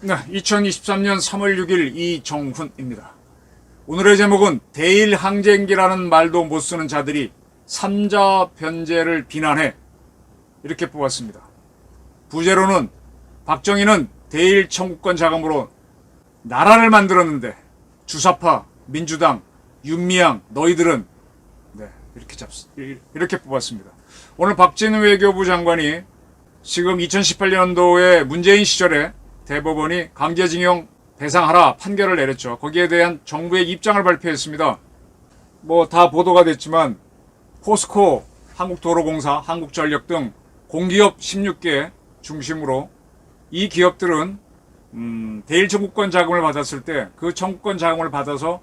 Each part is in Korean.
네, 2023년 3월 6일 이정훈입니다. 오늘의 제목은 대일 항쟁기라는 말도 못 쓰는 자들이 삼자 변제를 비난해, 이렇게 뽑았습니다. 부제로는 박정희는 대일 청구권 자금으로 나라를 만들었는데 주사파, 민주당, 윤미향 너희들은, 네, 이렇게 뽑았습니다. 오늘 박진우 외교부 장관이 지금 2018년도에 문재인 시절에 대법원이 강제징용 배상하라 판결을 내렸죠. 거기에 대한 정부의 입장을 발표했습니다. 뭐 다 보도가 됐지만 포스코, 한국도로공사, 한국전력 등 공기업 16개 중심으로 이 기업들은 대일 청구권 자금을 받았을 때 그 청구권 자금을 받아서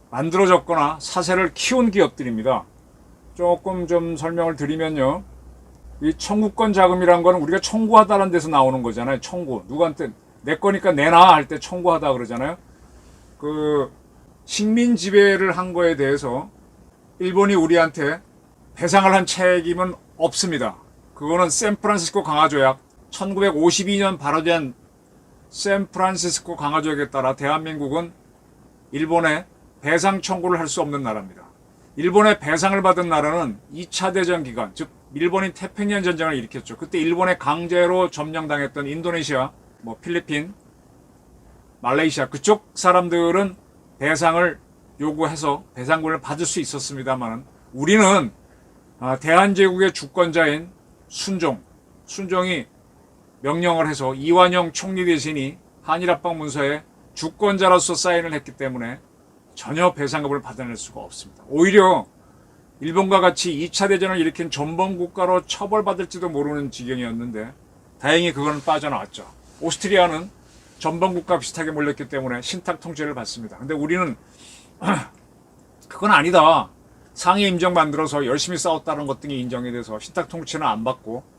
만들어졌거나 사세를 키운 기업들입니다. 조금 좀 설명을 드리면요. 이 청구권 자금이란 거는 우리가 청구하다라는 데서 나오는 거잖아요. 청구. 누구한테 내 거니까 내놔 할 때 청구하다 그러잖아요. 그 식민 지배를 한 거에 대해서 일본이 우리한테 배상을 한 책임은 없습니다. 그거는 샌프란시스코 강화조약 1952년 발효된 샌프란시스코 강화조약에 따라 대한민국은 일본에 배상 청구를 할 수 없는 나라입니다. 일본의 배상을 받은 나라는 2차 대전 기간, 즉 일본이 태평양 전쟁을 일으켰죠. 그때 일본에 강제로 점령당했던 인도네시아, 필리핀, 말레이시아 그쪽 사람들은 배상을 요구해서 배상금을 받을 수 있었습니다만 우리는 대한제국의 주권자인 순종이 명령을 해서 이완용 총리 대신이 한일합방 문서에 주권자로서 사인을 했기 때문에 전혀 배상금을 받아낼 수가 없습니다. 오히려 일본과 같이 2차 대전을 일으킨 전범국가로 처벌받을지도 모르는 지경이었는데 다행히 그거는 빠져나왔죠. 오스트리아는 전범국가 비슷하게 몰렸기 때문에 신탁 통제를 받습니다. 근데 우리는 그건 아니다. 상해 임정 만들어서 열심히 싸웠다는 것 등이 인정이 돼서 신탁 통치는 안 받고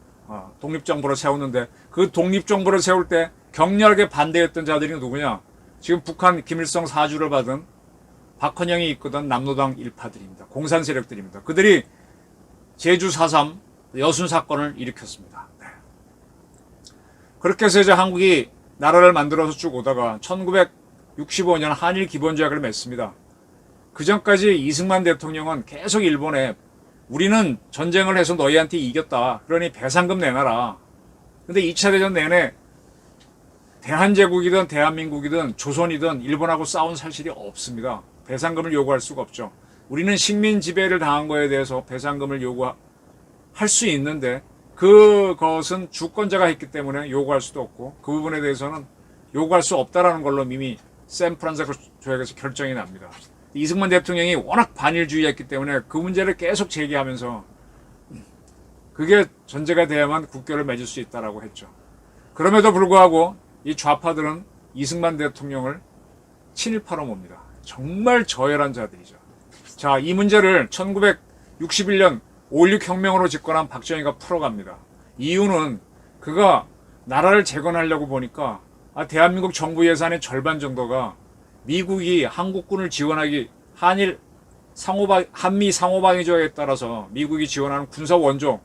독립정부를 세웠는데 그 독립정부를 세울 때 격렬하게 반대했던 자들이 누구냐? 지금 북한 김일성 사주를 받은 박헌영이 이끄던 남로당 일파들입니다. 공산 세력들입니다. 그들이 제주 4.3 여순 사건을 일으켰습니다. 네. 그렇게 해서 이제 한국이 나라를 만들어서 쭉 오다가 1965년 한일 기본조약을 맺습니다. 그 전까지 이승만 대통령은 계속 일본에 우리는 전쟁을 해서 너희한테 이겼다. 그러니 배상금 내놔라. 근데 2차 대전 내내 대한제국이든 대한민국이든 조선이든 일본하고 싸운 사실이 없습니다. 배상금을 요구할 수가 없죠. 우리는 식민 지배를 당한 거에 대해서 배상금을 요구할 수 있는데 그것은 주권자가 했기 때문에 요구할 수도 없고 그 부분에 대해서는 요구할 수 없다라는 걸로 이미 샌프란시스코 조약에서 결정이 납니다. 이승만 대통령이 워낙 반일주의였기 때문에 그 문제를 계속 제기하면서 그게 전제가 돼야만 국교를 맺을 수 있다라고 했죠. 그럼에도 불구하고 이 좌파들은 이승만 대통령을 친일파로 봅니다. 정말 저열한 자들이죠. 자, 이 문제를 1961년 5.16 혁명으로 집권한 박정희가 풀어갑니다. 이유는 그가 나라를 재건하려고 보니까 대한민국 정부 예산의 절반 정도가 미국이 한국군을 지원하기 한미 상호방위조약에 따라서 미국이 지원하는 군사 원조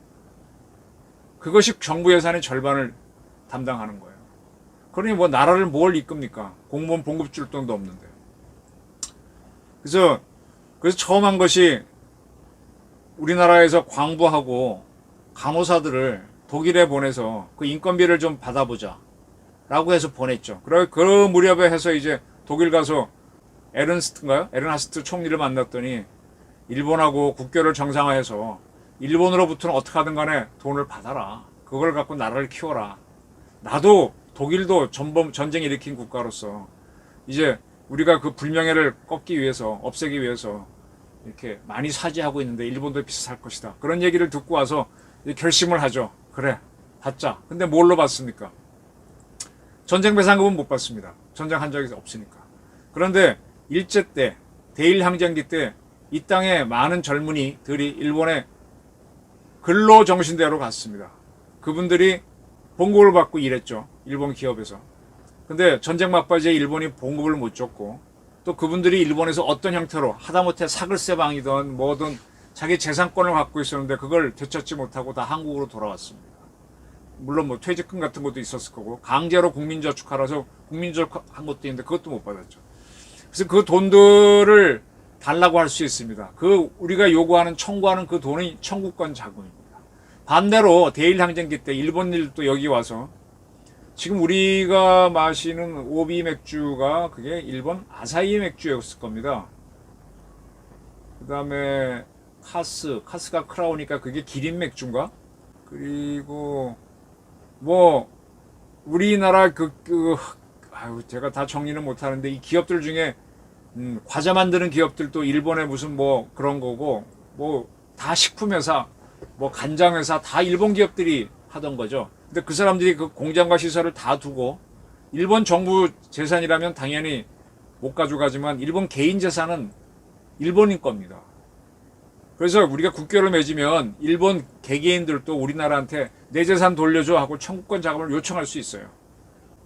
그것이 정부 예산의 절반을 담당하는 거예요. 그러니 나라를 뭘 이끕니까? 공무원 봉급 줄 돈도 없는데. 그래서 처음 한 것이 우리나라에서 광부하고 간호사들을 독일에 보내서 그 인건비를 좀 받아보자 라고 해서 보냈죠. 그 무렵에 해서 이제 독일 가서 에른하스트 총리를 만났더니 일본하고 국교를 정상화해서 일본으로부터는 어떻게 하든 간에 돈을 받아라. 그걸 갖고 나라를 키워라. 나도 독일도 전쟁 일으킨 국가로서 이제 우리가 그 불명예를 없애기 위해서 이렇게 많이 사죄하고 있는데 일본도 비슷할 것이다. 그런 얘기를 듣고 와서 결심을 하죠. 그래, 받자. 근데 뭘로 받습니까? 전쟁 배상금은 못 받습니다. 전쟁한 적이 없으니까. 그런데 일제 때, 대일 항쟁기 때 이 땅에 많은 젊은이들이 일본의 근로정신대로 갔습니다. 그분들이 봉급을 받고 일했죠. 일본 기업에서. 근데 전쟁 막바지에 일본이 봉급을 못 줬고 또 그분들이 일본에서 어떤 형태로 하다못해 사글세방이든 뭐든 자기 재산권을 갖고 있었는데 그걸 되찾지 못하고 다 한국으로 돌아왔습니다. 물론 뭐 퇴직금 같은 것도 있었을 거고 강제로 국민저축하라서 국민저축한 것도 있는데 그것도 못 받았죠. 그래서 그 돈들을 달라고 할 수 있습니다. 그 우리가 요구하는 청구하는 그 돈이 청구권 자금입니다. 반대로 대일항쟁기 때 일본인들도 여기 와서 지금 우리가 마시는 오비 맥주가 그게 일본 아사히 맥주였을 겁니다. 그 다음에 카스가 크라우니까 그게 기린 맥주인가? 그리고 뭐 우리나라 제가 다 정리는 못하는데 이 기업들 중에 과자 만드는 기업들도 일본의 무슨 뭐 그런 거고 뭐 다 식품회사 뭐 간장회사 다 일본 기업들이 하던 거죠. 근데 그 사람들이 그 공장과 시설을 다 두고 일본 정부 재산이라면 당연히 못 가져가지만 일본 개인 재산은 일본인 겁니다. 그래서 우리가 국교를 맺으면 일본 개개인들도 우리나라한테 내 재산 돌려줘 하고 청구권 자금을 요청할 수 있어요.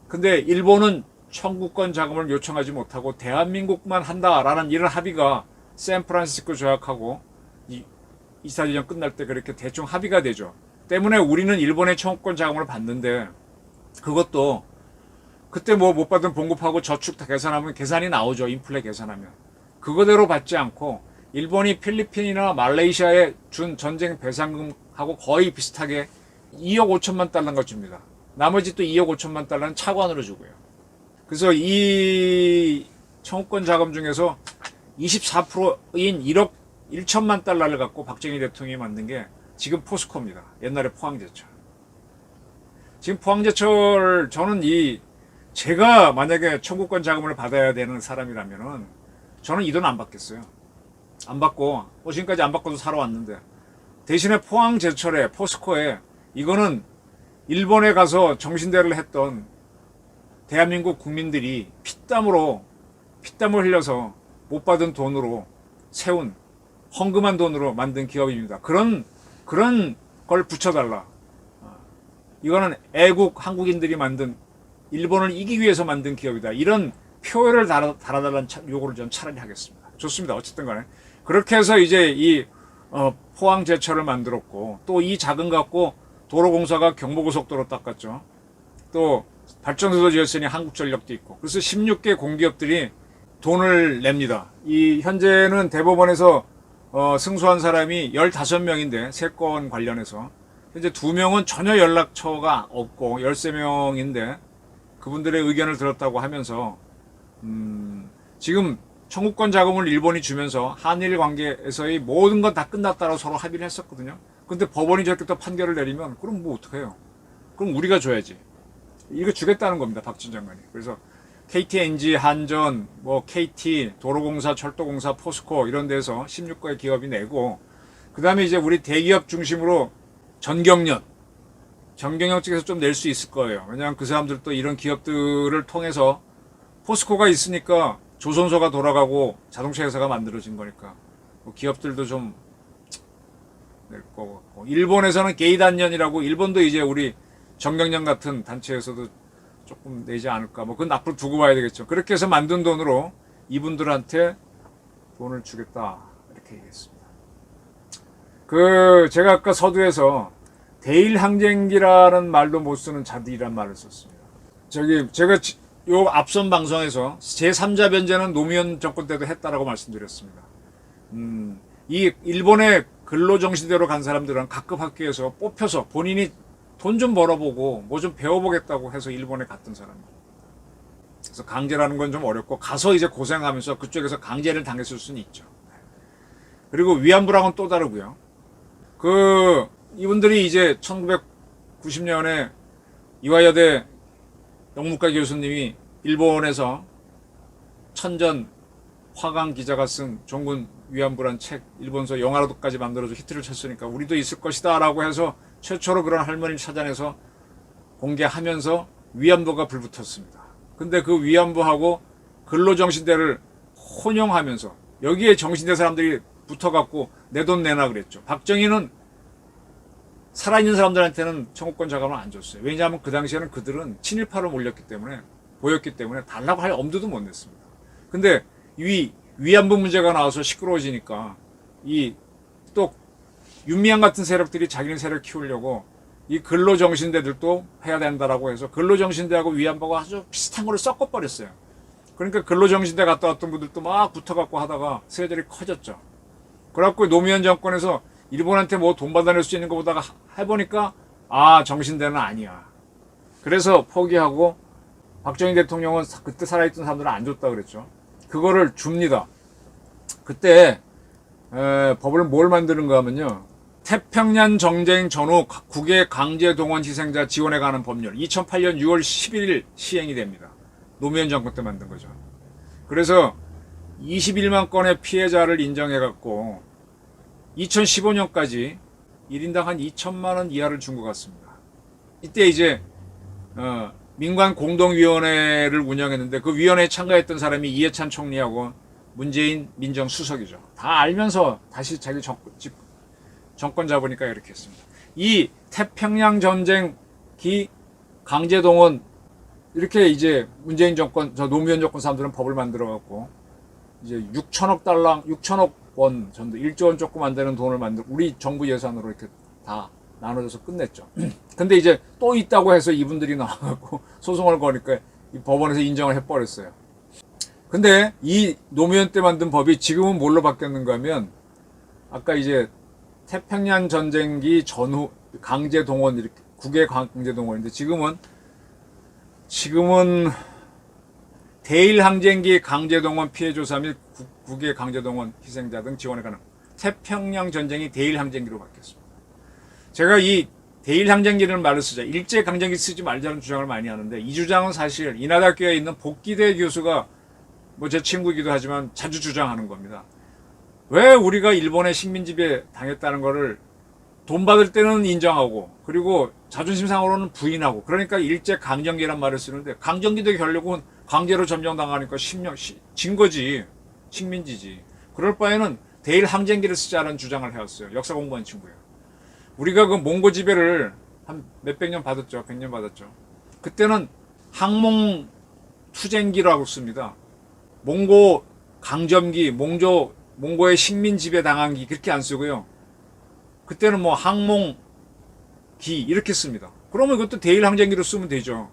근데 일본은 청구권 자금을 요청하지 못하고 대한민국만 한다라는 이런 합의가 샌프란시스코 조약하고 이사지전 끝날 때 그렇게 대충 합의가 되죠. 때문에 우리는 일본의 청구권 자금을 받는데 그것도 그때 뭐 못 받은 봉급하고 저축 다 계산하면 계산이 나오죠. 인플레 계산하면. 그거대로 받지 않고 일본이 필리핀이나 말레이시아에 준 전쟁 배상금하고 거의 비슷하게 2억 5천만 달러가 줍니다. 나머지 또 2억 5천만 달러는 차관으로 주고요. 그래서 이 청구권 자금 중에서 24%인 1억 1천만 달러를 갖고 박정희 대통령이 만든 게 지금 포스코입니다. 옛날에 포항제철. 지금 포항제철 저는 제가 만약에 청구권 자금을 받아야 되는 사람이라면은 저는 이 돈 안 받겠어요. 안 받고 지금까지 안 받고도 살아왔는데 대신에 포항제철에 포스코에 이거는 일본에 가서 정신대를 했던 대한민국 국민들이 피땀을 흘려서 못 받은 돈으로 세운 헌금한 돈으로 만든 기업입니다. 그런 걸 붙여달라. 이거는 애국 한국인들이 만든 일본을 이기기 위해서 만든 기업이다. 이런 표를 달아달라는 요구를 전 차라리 하겠습니다. 좋습니다. 어쨌든 간에 그렇게 해서 이제 이 포항제철을 만들었고 또 이 자금 갖고 도로공사가 경부고속도로 닦았죠. 또 발전소도 지었으니 한국전력도 있고 그래서 16개 공기업들이 돈을 냅니다. 이 현재는 대법원에서 승소한 사람이 15명인데 세 건 관련해서 현재 2명은 전혀 연락처가 없고 13명인데 그분들의 의견을 들었다고 하면서 지금 청구권 자금을 일본이 주면서 한일 관계에서의 모든 건 다 끝났다고 서로 합의를 했었거든요. 근데 법원이 저렇게 또 판결을 내리면 그럼 뭐 어떡해요? 그럼 우리가 줘야지. 이거 주겠다는 겁니다. 박진 장관이. 그래서 KTNG, 한전, 뭐 KT, 도로공사, 철도공사, 포스코 이런 데서 16개의 기업이 내고 그 다음에 이제 우리 대기업 중심으로 전경련 측에서 좀 낼 수 있을 거예요. 왜냐하면 그 사람들도 이런 기업들을 통해서 포스코가 있으니까 조선소가 돌아가고 자동차 회사가 만들어진 거니까 뭐 기업들도 좀 낼 거 같고 일본에서는 게이단련이라고 일본도 이제 우리 전경련 같은 단체에서도 조금 내지 않을까. 뭐 그건 앞으로 두고 봐야 되겠죠. 그렇게 해서 만든 돈으로 이분들한테 돈을 주겠다 이렇게 얘기했습니다. 제가 아까 서두에서 대일항쟁기라는 말도 못 쓰는 자들이란 말을 썼습니다. 제가 요 앞선 방송에서 제3자 변제는 노무현 정권 때도 했다라고 말씀드렸습니다. 이 일본의 근로정시대로 간 사람들은 각급 학교에서 뽑혀서 본인이 돈 좀 벌어보고 뭐 좀 배워보겠다고 해서 일본에 갔던 사람입니다. 그래서 강제라는 건 좀 어렵고 가서 이제 고생하면서 그쪽에서 강제를 당했을 수는 있죠. 그리고 위안부랑은 또 다르고요. 이분들이 이제 1990년에 이화여대 영문과 교수님이 일본에서 천전 화강 기자가 쓴 종군 위안부란 책 일본서 영화로까지 만들어서 히트를 쳤으니까 우리도 있을 것이다 라고 해서 최초로 그런 할머니를 찾아내서 공개하면서 위안부가 불붙었습니다. 근데 그 위안부하고 근로정신대를 혼용하면서 여기에 정신대 사람들이 붙어갖고 내 돈 내놔 그랬죠. 박정희는 살아있는 사람들한테는 청구권 자금을 안 줬어요. 왜냐하면 그 당시에는 그들은 친일파로 보였기 때문에 달라고 할 엄두도 못 냈습니다. 근데 위안부 문제가 나와서 시끄러워지니까 이 또 윤미향 같은 세력들이 자기네 세력 키우려고 이 근로정신대들도 해야 된다라고 해서 근로정신대하고 위안부가 아주 비슷한 거를 섞어버렸어요. 그러니까 근로정신대 갔다 왔던 분들도 막 붙어갖고 하다가 세력이 커졌죠. 그래갖고 노무현 정권에서 일본한테 뭐 돈 받아낼 수 있는 것보다가 해보니까 아 정신대는 아니야. 그래서 포기하고 박정희 대통령은 그때 살아있던 사람들은 안 줬다 그랬죠. 그거를 줍니다. 그때 법을 뭘 만드는가 하면요. 태평양 전쟁 전후 국외 강제 동원 희생자 지원에 관한 법률 2008년 6월 11일 시행이 됩니다. 노무현 정권 때 만든 거죠. 그래서 21만 건의 피해자를 인정해갖고 2015년까지 1인당 한 2천만 원 이하를 준 것 같습니다. 이때 이제 민관 공동위원회를 운영했는데 그 위원회에 참가했던 사람이 이해찬 총리하고 문재인 민정수석이죠. 다 알면서 다시 자기 정권 잡으니까 이렇게 했습니다. 이 태평양 전쟁기 강제동원 이렇게 이제 문재인 정권, 저 노무현 정권 사람들은 법을 만들어 갖고 이제 6천억 달러, 6천억 원 정도, 1조 원 조금 안 되는 돈을 우리 정부 예산으로 이렇게 다 나눠줘서 끝냈죠. 근데 이제 또 있다고 해서 이분들이 나와갖고 소송을 거니까 이 법원에서 인정을 해버렸어요. 근데 이 노무현 때 만든 법이 지금은 뭘로 바뀌었는가 하면 아까 이제 태평양 전쟁기 전후 강제 동원 이렇게 국외 강제 동원인데 지금은 대일 항쟁기 강제 동원 피해 조사 및 국외 강제 동원 희생자 등 지원에 관한 태평양 전쟁이 대일 항쟁기로 바뀌었습니다. 제가 이 대일 항쟁기라는 말을 쓰자 일제 강점기 쓰지 말자는 주장을 많이 하는데 이 주장은 사실 인하대학교에 있는 복기대 교수가 뭐 제 친구이기도 하지만 자주 주장하는 겁니다. 왜 우리가 일본의 식민지배 당했다는 거를 돈 받을 때는 인정하고 그리고 자존심 상으로는 부인하고 그러니까 일제 강점기란 말을 쓰는데 강점기도 결국은 강제로 점령당하니까 10년 진 거지. 식민지지. 그럴 바에는 대일 항쟁기를 쓰자는 주장을 해왔어요. 역사 공부한 친구예요. 우리가 그 몽고 지배를 한 몇백 년 받았죠. 100년 받았죠. 그때는 항몽 투쟁기라고 씁니다. 몽고 강점기, 몽고의 식민 지배 당한기 그렇게 안 쓰고요. 그때는 뭐 항몽기 이렇게 씁니다. 그러면 이것도 대일 항쟁기로 쓰면 되죠.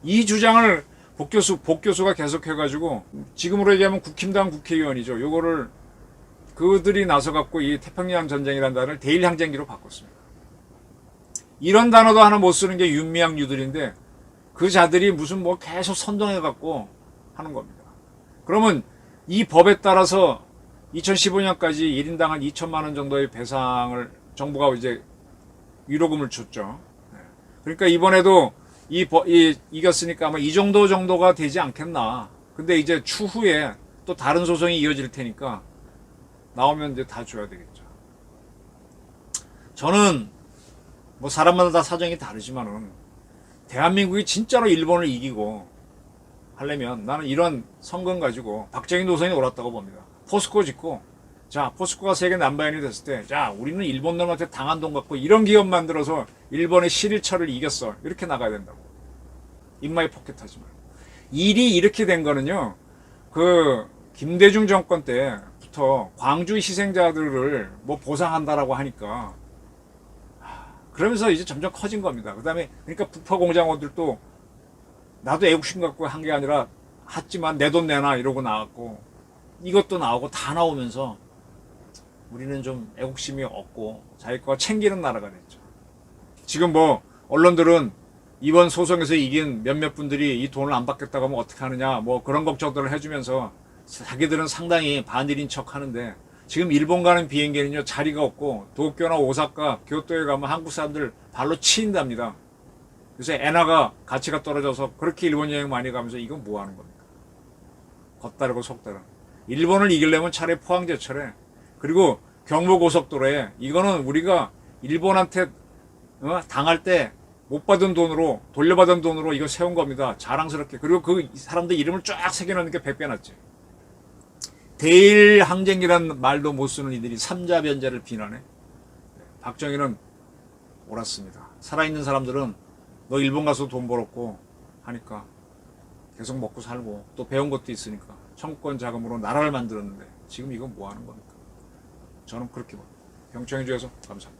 이 주장을 복교수가 계속 해가지고 지금으로 얘기하면 국힘당 국회의원이죠. 요거를 그들이 나서갖고 이 태평양 전쟁이라는 단어를 대일 항쟁기로 바꿨습니다. 이런 단어도 하나 못 쓰는 게 윤미향 유들인데 그 자들이 무슨 뭐 계속 선동해갖고 하는 겁니다. 그러면 이 법에 따라서 2015년까지 1인당 한 2천만 원 정도의 배상을 정부가 이제 위로금을 줬죠. 그러니까 이번에도 이겼으니까 아마 이 정도가 되지 않겠나. 근데 이제 추후에 또 다른 소송이 이어질 테니까 나오면 이제 다 줘야 되겠죠. 저는 뭐 사람마다 다 사정이 다르지만은 대한민국이 진짜로 일본을 이기고 하려면 나는 이런 성근 가지고 박정희 노선이 옳았다고 봅니다. 포스코 짓고 자 포스코가 세계 넘버원이 됐을 때 자 우리는 일본 놈한테 당한 돈 갖고 이런 기업 만들어서 일본의 실일처를 이겼어. 이렇게 나가야 된다고. 입마에 포켓하지 말고. 일이 이렇게 된 거는요. 그 김대중 정권 때부터 광주 희생자들을 뭐 보상한다라고 하니까 그러면서 이제 점점 커진 겁니다. 그 다음에 그러니까 북파 공장원들도 나도 애국심 갖고 한 게 아니라 했지만 내 돈 내놔 이러고 나왔고 이것도 나오고 다 나오면서 우리는 좀 애국심이 없고 자기 거 챙기는 나라가 됐죠. 지금 뭐 언론들은 이번 소송에서 이긴 몇몇 분들이 이 돈을 안 받겠다고 하면 어떻게 하느냐 뭐 그런 걱정들을 해주면서 자기들은 상당히 반일인 척 하는데 지금 일본 가는 비행기는요 자리가 없고 도쿄나 오사카, 교토에 가면 한국 사람들 발로 치인답니다. 그래서 엔화가 가치가 떨어져서 그렇게 일본 여행 많이 가면서 이건 뭐 하는 겁니까? 겉다르고 속다른. 일본을 이기려면 차라리 포항제철에 그리고 경부고속도로에 이거는 우리가 일본한테 당할 때 못 받은 돈으로 돌려받은 돈으로 이거 세운 겁니다. 자랑스럽게. 그리고 그 사람들 이름을 쫙 새겨놓는 게 100배 낫지. 대일 항쟁이란 말도 못 쓰는 이들이 삼자 변제를 비난해. 박정희는 옳았습니다. 살아있는 사람들은 너 일본 가서 돈 벌었고 하니까 계속 먹고 살고 또 배운 것도 있으니까 청구권 자금으로 나라를 만들었는데 지금 이건 뭐 하는 겁니까? 저는 그렇게 봅니다. 경청해 주셔서 감사합니다.